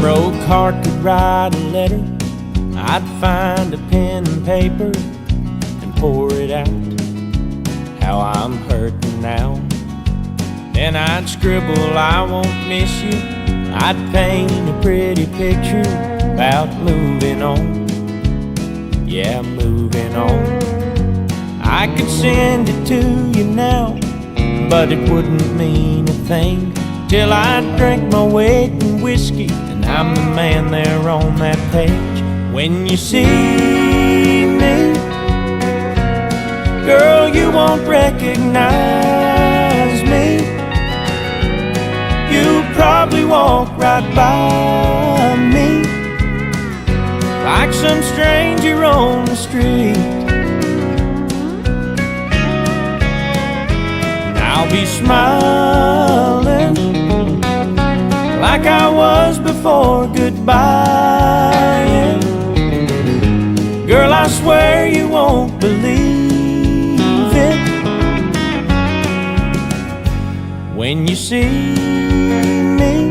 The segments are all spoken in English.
broke heart could write a letter, I'd find a pen and paper and pour it out, how I'm hurting now. Then I'd scribble, I won't miss you. I'd paint a pretty picture about moving on. Yeah, moving on. I could send it to you now, but it wouldn't mean a thing till I drank my weight in whiskey and I'm the man there on that page. When you see me, girl, you won't recognize me. You probably walk right by me like some stranger on the street. And I'll be smiling like I was before goodbye. Girl, I swear you won't believe it when you see me.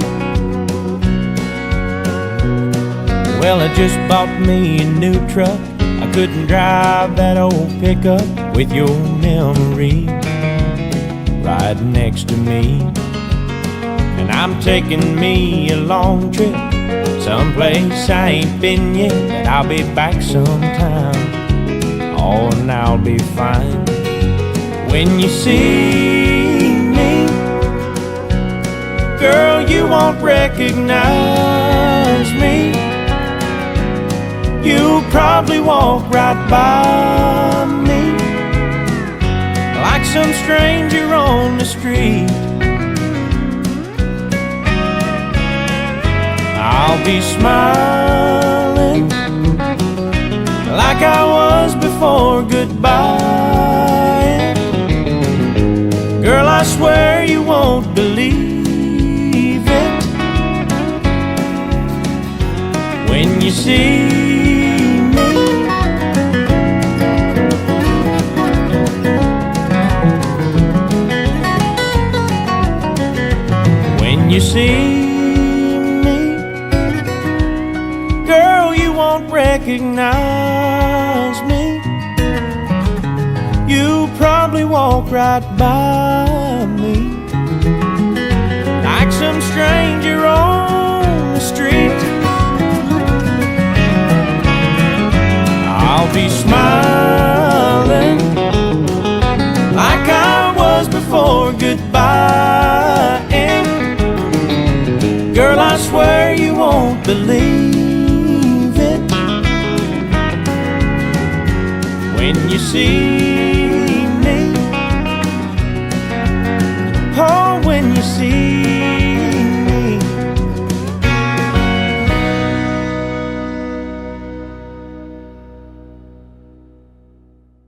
Well, I just bought me a new truck. I couldn't drive that old pickup with your memory right next to me. And I'm taking me a long trip, someplace I ain't been yet, but I'll be back sometime. Oh, and I'll be fine. When you see me, girl, you won't recognize me. You'll probably walk right by me like some stranger on the street. I'll be smiling like I was before goodbye. Girl, I swear you won't believe it when you see me. When you see recognize me, you probably walk right by me like some stranger on the street. I'll be smiling like I was before goodbye. And girl, I swear you won't believe when you see me. Oh, when you see